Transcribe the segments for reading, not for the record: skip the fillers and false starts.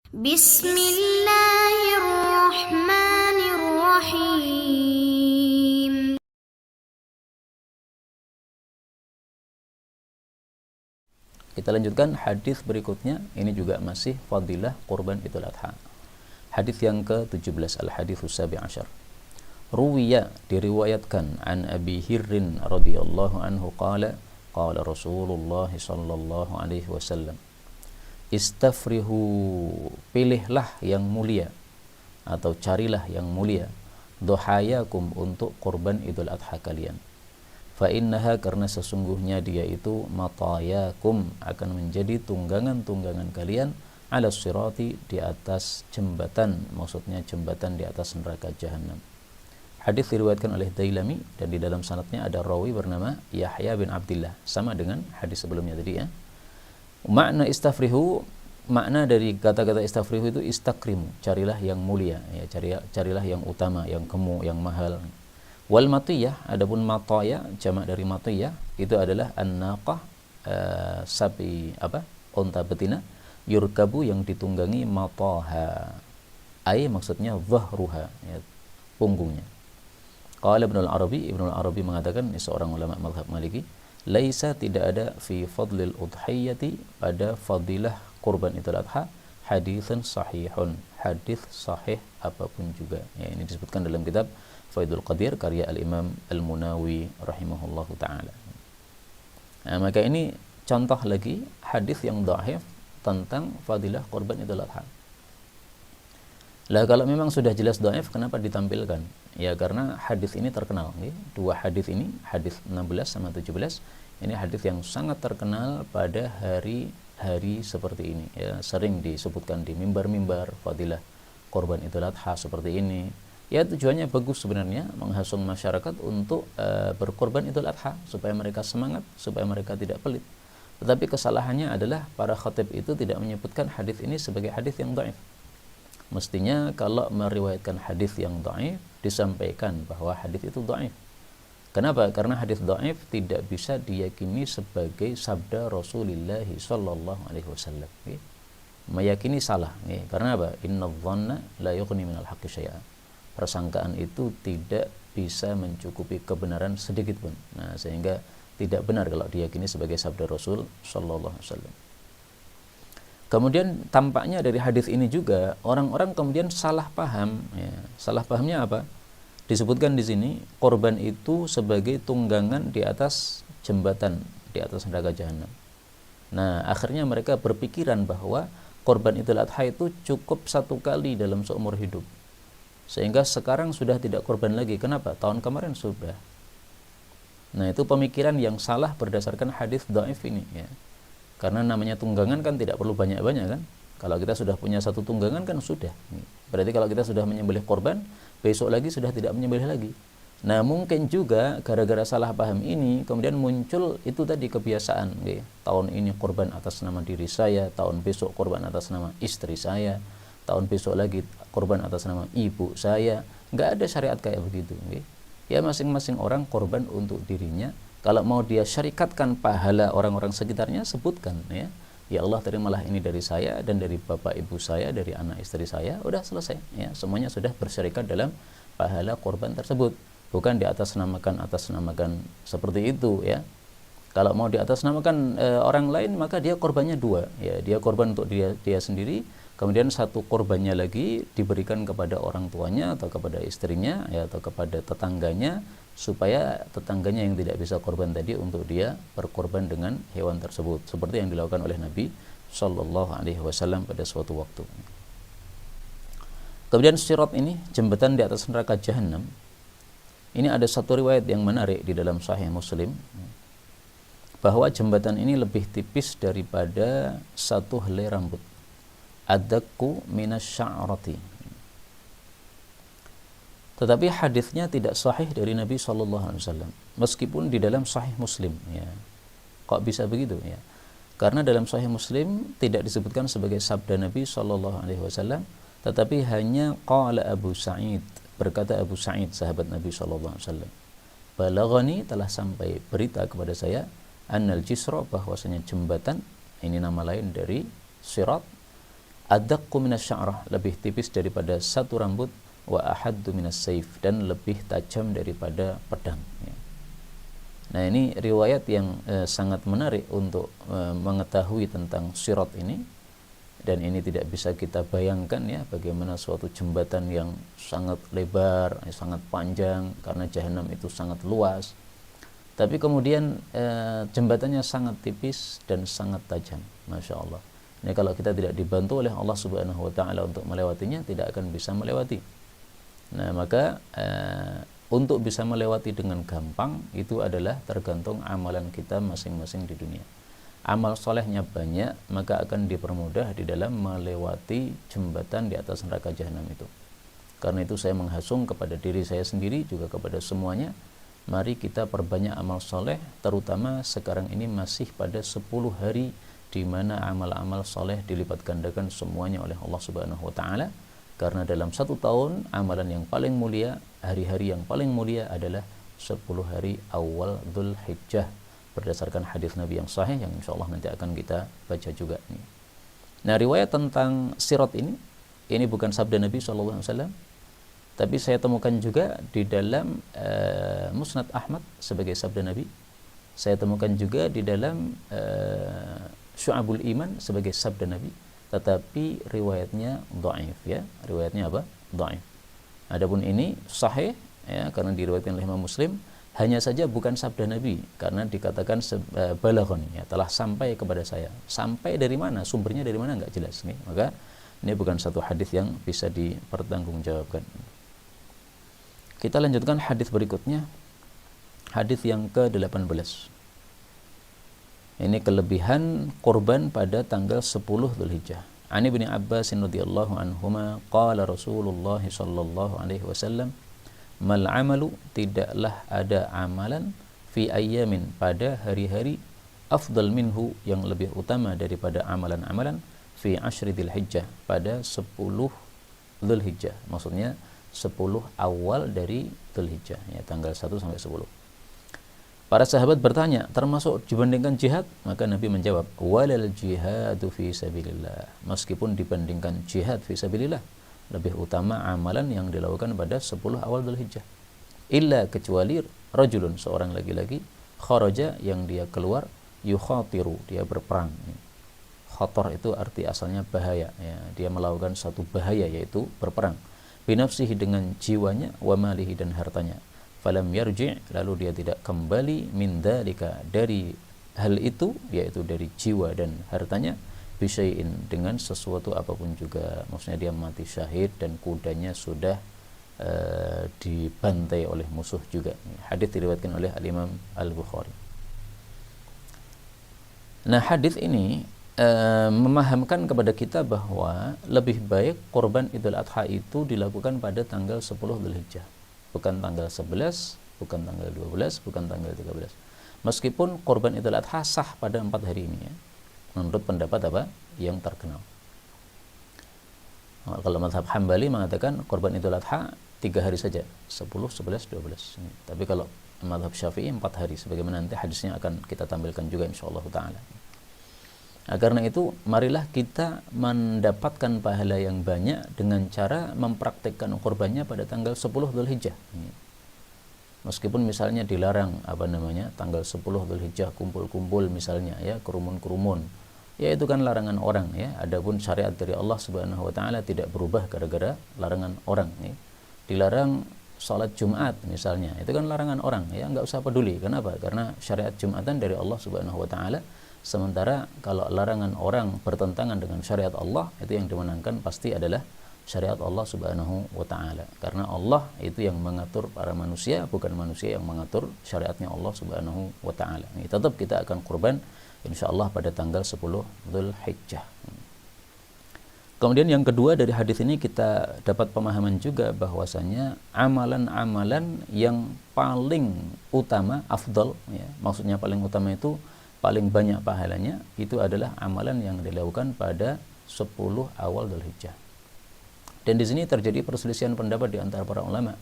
Bismillahirrahmanirrahim. Kita lanjutkan hadis berikutnya. Ini juga masih fadilah kurban Idul Adha. Hadis yang ke-17, al-haditsus sabi' asyar. Ruwiya, diriwayatkan, an Abi Hirrin radhiyallahu anhu qala qala Rasulullah sallallahu alaihi wasallam, istafrihu, pilihlah yang mulia atau carilah yang mulia, duhayakum, untuk kurban Idul Adha kalian. Fa innaha, karena sesungguhnya dia itu, matayakum, akan menjadi tunggangan-tunggangan kalian, ala sirati, di atas jembatan, maksudnya jembatan di atas neraka jahanam. Hadis diriwayatkan oleh Dailami, dan di dalam sanadnya ada rawi bernama Yahya bin Abdillah, sama dengan hadis sebelumnya tadi ya. Makna istafrihu, makna dari kata-kata istafrihu itu istakrimu, carilah yang mulia ya, carilah yang utama, yang gemuk, yang mahal. Wal matiyah, adapun mataya jamak dari matiyah itu adalah an-naqah, sapi unta betina, yurkabu, yang ditunggangi, mataha ai maksudnya dhahruha ya, punggungnya. Qala Ibnu al-Arabi mengatakan, ini seorang ulama mazhab Maliki, laisa, tidak ada, fi fadlil udhiyati, pada fadilah kurban Idul Adha, haditsun sahihun, hadis sahih apapun juga ya. Ini disebutkan dalam kitab Faidul Qadir karya al-Imam Al-Munawi rahimahullahu ta'ala. Nah, maka ini contoh lagi hadis yang dhaif tentang fadilah kurban Idul Adha. Lah kalau memang sudah jelas dhaif, kenapa ditampilkan? Ya karena hadis ini terkenal ya. Dua hadis ini, hadis 16 sama 17, ini hadis yang sangat terkenal pada hari-hari seperti ini ya, sering disebutkan di mimbar-mimbar fadilah kurban Idul Adha seperti ini. Ya tujuannya bagus sebenarnya, menghasung masyarakat untuk berkorban Idul Adha supaya mereka semangat, supaya mereka tidak pelit. Tetapi kesalahannya adalah para khatib itu tidak menyebutkan hadis ini sebagai hadis yang dhaif. Mestinya kalau meriwayatkan hadis yang dhaif, disampaikan bahwa hadis itu dhaif. Kenapa? Karena hadis dhaif tidak bisa diyakini sebagai sabda Rasulullah sallallahu alaihi wasallam. Meyakini salah. Karena apa? Innadh-dhanna la yughni minal haqqi syai'an. Persangkaan itu tidak bisa mencukupi kebenaran sedikit pun. Nah, sehingga tidak benar kalau diyakini sebagai sabda Rasul sallallahu alaihi wasallam. Kemudian tampaknya dari hadis ini juga orang-orang kemudian salah paham ya. Salah pahamnya apa? Disebutkan di sini korban itu sebagai tunggangan di atas jembatan di atas neraka jahanam. Nah, akhirnya mereka berpikiran bahwa korban Idul Adha itu cukup satu kali dalam seumur hidup. Sehingga sekarang sudah tidak korban lagi. Kenapa? Tahun kemarin sudah. Nah, itu pemikiran yang salah berdasarkan hadis dhaif ini ya. Karena namanya tunggangan kan tidak perlu banyak-banyak kan. Kalau kita sudah punya satu tunggangan kan sudah. Berarti kalau kita sudah menyembelih korban, besok lagi sudah tidak menyembelih lagi. Nah, mungkin juga gara-gara salah paham ini kemudian muncul itu tadi kebiasaan ya. Tahun ini korban atas nama diri saya, tahun besok korban atas nama istri saya, tahun besok lagi korban atas nama ibu saya. Nggak ada syariat kayak begitu ya. Masing-masing orang korban untuk dirinya. Kalau mau dia syarikatkan pahala orang-orang sekitarnya, sebutkan ya. Ya Allah, terimalah ini dari saya dan dari bapak ibu saya, dari anak istri saya, udah selesai ya. Semuanya sudah bersyarikat dalam pahala korban tersebut. Bukan di atasnamakan seperti itu ya. Kalau mau di atasnamakan orang lain, maka dia korbannya dua ya. Dia korban untuk dia sendiri, kemudian satu korbannya lagi diberikan kepada orang tuanya atau kepada istrinya ya, atau kepada tetangganya, supaya tetangganya yang tidak bisa korban tadi untuk dia berkorban dengan hewan tersebut, seperti yang dilakukan oleh Nabi Shallallahu Alaihi Wasallam pada suatu waktu. Kemudian sirat ini, jembatan di atas neraka jahanam, ini ada satu riwayat yang menarik di dalam Sahih Muslim, bahwa jembatan ini lebih tipis daripada satu helai rambut. Adakku minas sya'rati. Tetapi hadisnya tidak sahih dari Nabi SAW, meskipun di dalam Sahih Muslim ya. Kok bisa begitu ya? Karena dalam Sahih Muslim tidak disebutkan sebagai sabda Nabi SAW, tetapi hanya qala Abu Sa'id, berkata Abu Sa'id, sahabat Nabi SAW, balaghani, telah sampai berita kepada saya, annal jisra, bahwasanya jembatan, ini nama lain dari sirat, adaqqu minasya'rah, lebih tipis daripada satu rambut, wa ahaddu minas saif, dan lebih tajam daripada pedang, ya. Nah, ini riwayat yang sangat menarik untuk mengetahui tentang sirat ini, dan ini tidak bisa kita bayangkan ya bagaimana suatu jembatan yang sangat lebar, sangat panjang, karena jahanam itu sangat luas. Tapi kemudian jembatannya sangat tipis dan sangat tajam, Masya Allah. Ini kalau kita tidak dibantu oleh Allah Subhanahu wa Ta'ala untuk melewatinya, tidak akan bisa melewati. Nah, maka untuk bisa melewati dengan gampang itu adalah tergantung amalan kita masing-masing di dunia. Amal solehnya banyak, maka akan dipermudah di dalam melewati jembatan di atas neraka jahanam itu. Karena itu saya menghasung kepada diri saya sendiri, juga kepada semuanya, mari kita perbanyak amal soleh, terutama sekarang ini masih pada 10 hari di mana amal-amal soleh dilipat gandakan semuanya oleh Allah Subhanahu wa Ta'ala. Karena dalam 1 tahun, amalan yang paling mulia, hari-hari yang paling mulia adalah 10 hari awal Dzul Hijjah, berdasarkan hadis Nabi yang sahih yang insya Allah nanti akan kita baca juga. Nah, riwayat tentang sirat ini bukan sabda Nabi SAW, tapi saya temukan juga di dalam Musnad Ahmad sebagai sabda Nabi. Saya temukan juga di dalam Syu'abul Iman sebagai sabda Nabi, tetapi riwayatnya dhaif, ya. Riwayatnya apa? Dhaif. Adapun ini sahih, ya, karena diriwayatkan oleh Imam Muslim. Hanya saja bukan sabda Nabi, karena dikatakan balaghon, ya, telah sampai kepada saya. Sampai dari mana? Sumbernya dari mana? Enggak jelas nih. Maka ini bukan satu hadis yang bisa dipertanggungjawabkan. Kita lanjutkan hadis berikutnya. Hadis yang ke-18. Ini kelebihan kurban pada tanggal 10 Dzulhijjah. Ani bin Abbas radhiyallahu anhuma qala Rasulullah sallallahu alaihi wasallam, mal amalu, tidaklah ada amalan, fi ayyamin, pada hari-hari, afdal minhu, yang lebih utama daripada amalan-amalan, fi ashri Dzulhijjah, pada 10 Dzulhijjah. Maksudnya 10 awal dari Dzulhijjah, ya, tanggal 1 sampai 10. Para sahabat bertanya, termasuk dibandingkan jihad? Maka Nabi menjawab, walal jihadu fi sabilillah. Meskipun dibandingkan jihad fi sabilillah, lebih utama amalan yang dilakukan pada 10 awal Dzulhijjah. Illa, kecuali rajulun, seorang laki-laki, kharaja, yang dia keluar, yukhatiru, dia berperang. Khatar itu arti asalnya bahaya, ya. Dia melakukan satu bahaya, yaitu berperang. Binafsihi, dengan jiwanya, wa malihi, dan hartanya. Falam yarji', lalu dia tidak kembali, min dzalika, dari hal itu, yaitu dari jiwa dan hartanya, bisyai'in, dengan sesuatu apapun juga. Maksudnya dia mati syahid dan kudanya sudah dibantai oleh musuh juga. Hadis diriwayatkan oleh Al-Imam Al-Bukhari. Nah, hadis ini memahamkan kepada kita bahwa lebih baik kurban Idul Adha itu dilakukan pada tanggal 10 Dzulhijjah, bukan tanggal 11, bukan tanggal 12, bukan tanggal 13. Meskipun kurban Idul Adha sah pada 4 hari ini, ya, menurut pendapat apa? Yang terkenal. Kalau mazhab Hambali mengatakan kurban Idul Adha 3 hari saja, 10, 11, 12. Tapi kalau mazhab Syafi'i 4 hari, sebagaimana nanti hadisnya akan kita tampilkan juga insyaallah taala. Nah, karena itu marilah kita mendapatkan pahala yang banyak dengan cara mempraktikkan kurbannya pada tanggal 10 Dzulhijjah. Meskipun misalnya dilarang tanggal 10 Dzulhijjah kumpul-kumpul misalnya, ya, kerumun-kerumun. Ya, itu kan larangan orang, ya. Adapun syariat dari Allah Subhanahu wa Ta'ala tidak berubah gara-gara larangan orang, ya. Dilarang salat Jumat misalnya, itu kan larangan orang, ya, enggak usah peduli. Kenapa? Karena syariat Jumatan dari Allah Subhanahu wa Ta'ala. Sementara kalau larangan orang bertentangan dengan syariat Allah, itu yang dimenangkan pasti adalah syariat Allah Subhanahu wa Ta'ala. Karena Allah itu yang mengatur para manusia, bukan manusia yang mengatur syariatnya Allah Subhanahu wa Ta'ala. Tetap kita akan kurban insyaallah pada tanggal 10 Dzulhijjah. Kemudian yang kedua dari hadis ini kita dapat pemahaman juga bahwasanya amalan-amalan yang paling utama, afdal, ya, maksudnya paling utama itu paling banyak pahalanya, itu adalah amalan yang dilakukan pada 10 awal Dzulhijjah. Dan di sini terjadi perselisihan pendapat di antara para ulama.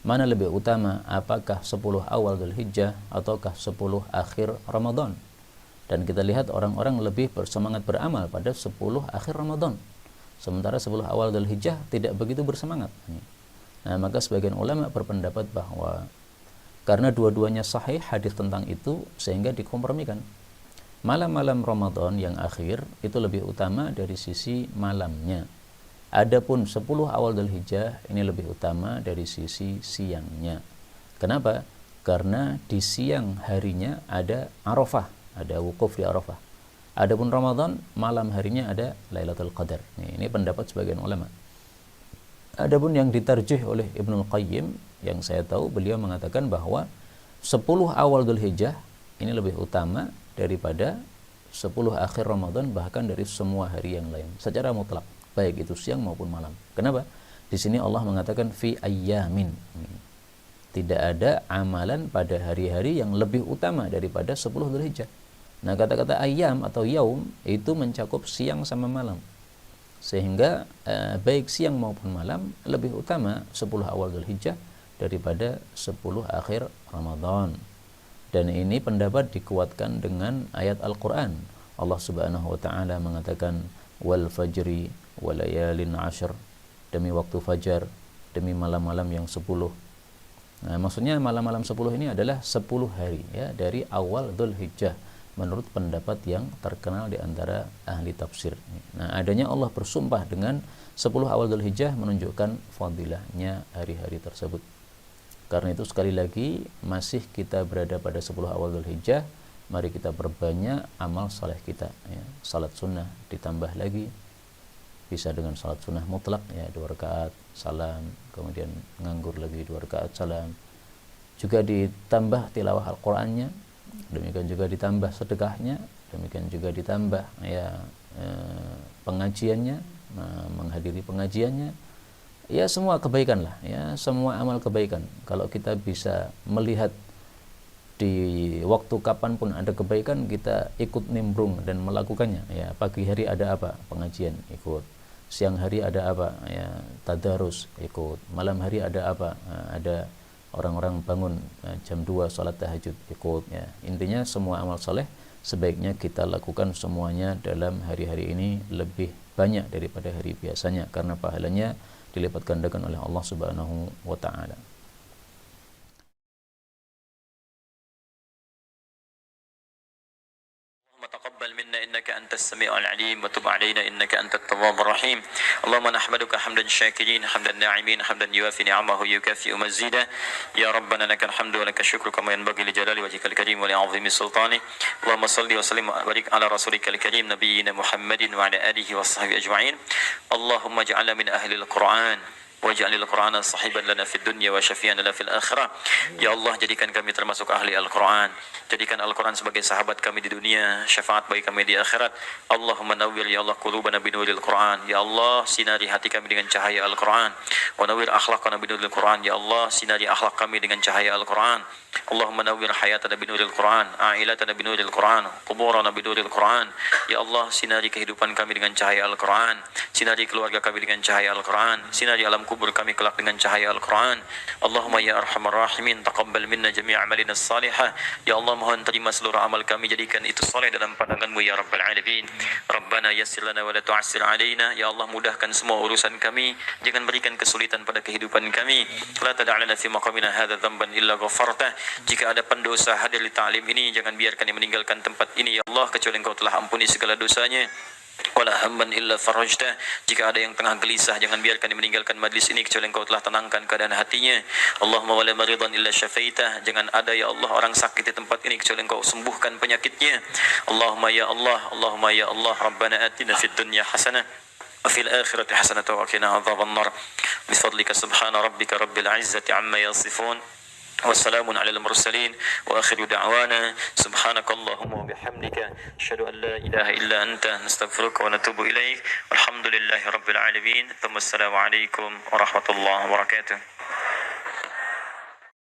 Mana lebih utama, apakah 10 awal Dzulhijjah ataukah 10 akhir Ramadan? Dan kita lihat orang-orang lebih bersemangat beramal pada 10 akhir Ramadan. Sementara 10 awal Dzulhijjah tidak begitu bersemangat. Nah, maka sebagian ulama berpendapat bahwa karena dua-duanya sahih hadis tentang itu, sehingga dikompromikan. Malam-malam Ramadan yang akhir itu lebih utama dari sisi malamnya. Adapun 10 awal Dzulhijjah ini lebih utama dari sisi siangnya. Kenapa? Karena di siang harinya ada Arafah, ada wukuf di Arafah. Adapun Ramadan, malam harinya ada Lailatul Qadar. Ini pendapat sebagian ulama. Adapun yang ditarjih oleh Ibnul Qayyim, yang saya tahu beliau mengatakan bahwa 10 awal Dzulhijjah ini lebih utama daripada 10 akhir Ramadan, bahkan dari semua hari yang lain secara mutlak, baik itu siang maupun malam. Kenapa? Di sini Allah mengatakan fi ayyamin. Tidak ada amalan pada hari-hari yang lebih utama daripada 10 Dzulhijjah. Nah, kata-kata ayyam atau yaum itu mencakup siang sama malam. Sehingga baik siang maupun malam lebih utama 10 awal Dzulhijjah daripada 10 akhir Ramadan. Dan ini pendapat dikuatkan dengan ayat Al-Qur'an. Allah Subhanahu wa taala mengatakan wal fajri walayalin 'ashr, demi waktu fajar, demi malam-malam yang 10. Nah, maksudnya malam-malam 10 ini adalah 10 hari ya dari awal Dzulhijjah menurut pendapat yang terkenal di antara ahli tafsir. Nah, adanya Allah bersumpah dengan 10 awal Dzulhijjah menunjukkan fadilahnya hari-hari tersebut. Karena itu sekali lagi masih kita berada pada 10 awal Dzulhijjah, mari kita perbanyak amal saleh kita ya. Salat sunnah ditambah lagi, bisa dengan salat sunnah mutlak ya 2 rakaat salam, kemudian nganggur lagi 2 rakaat salam. Juga ditambah tilawah Al-Qur'annya, demikian juga ditambah sedekahnya, demikian juga ditambah ya pengajiannya, menghadiri pengajiannya. Ya semua kebaikan lah ya, semua amal kebaikan. Kalau kita bisa melihat di waktu kapanpun ada kebaikan, kita ikut nimbrung dan melakukannya ya. Pagi hari ada apa? Pengajian, ikut. Siang hari ada apa? Ya tadarus, ikut. Malam hari ada apa? Ada orang-orang bangun jam 2 salat tahajud, ikut ya. Intinya semua amal soleh sebaiknya kita lakukan semuanya dalam hari-hari ini lebih banyak daripada hari biasanya, karena pahalanya dilipat gandakan oleh Allah Subhanahu wa taala. تقبل منا إنك أنت السميع العليم وتب علينا إنك أنت التواب الرحيم. اللهم نحمدك حمدا شاكرين حمدا ناعمين حمدا يوافي نعمه يكافئ مزيدا. يا ربنا لك الحمد ولك الشكر كما ينبغي لجلال وجهك الكريم ولعظيم سلطانه. اللهم صل وسلم وبارك على رسولك الكريم نبينا محمد وعلى آله وصحبه أجمعين. اللهم اجعلنا من أهل القرآن waj'alil Qur'ana sahiban lana fid dunya wa syafi'an lana fil akhirah. Ya Allah, jadikan kami termasuk ahli Al-Qur'an. Jadikan Al-Qur'an sebagai sahabat kami di dunia, syafaat bagi kami di akhirat. Allahumma nawwir ya Allah qulubana binuril Qur'an. Ya Allah, sinari hati kami dengan cahaya Al-Qur'an. Wa nawwir akhlaqana binuril Qur'an. Ya Allah, sinari akhlak kami dengan cahaya Al-Qur'an. Allahumma nawwir hayatana binuril Qur'an, a'ilatana binuril Qur'an, quburana binuril Qur'an. Ya Allah, sinari kehidupan kami dengan cahaya Al-Qur'an. Sinari keluarga kami dengan cahaya Al-Qur'an. Sinari alam kubur kami kelak dengan cahaya Al-Quran. Allahumma ya arhamar rahimin, taqabbal minna jami' amalina salihah. Ya Allah, mohon terima seluruh amal kami, jadikan itu saleh dalam pandangan-Mu ya Rabbal Alamin. Rabbana yassir lana wa la tu'assir alaina. Ya Allah, mudahkan semua urusan kami, jangan berikan kesulitan pada kehidupan kami. La tada'lana fi maqamina hadha dhanban illa ghafartah. Jika ada pendosa hadir di ta'lim ini, jangan biarkan dia meninggalkan tempat ini ya Allah, kecuali Engkau telah ampuni segala dosanya. Wala hamman illa farajtah. Jika ada yang tengah gelisah, jangan biarkan dia meninggalkan majlis ini kecuali Engkau telah tenangkan keadaan hatinya. Allahumma wala maridan illa syafaitah. Jangan ada ya Allah orang sakit di tempat ini kecuali Engkau sembuhkan penyakitnya. Allahumma ya Allah, Allahumma ya Allah, Rabbana atina fid dunya hasanah wa fil akhirati hasanah wa qina adzabannar. Bifadlika subhana rabbika rabbil izzati amma yasifun. والسلام على المرسلين وآخر دعوانا سبحانك اللهم وبحمدك أشهد أن لا إله إلا أنت نستغفرك ونتوب إليك والحمد لله رب العالمين ثم السلام عليكم ورحمة الله وبركاته.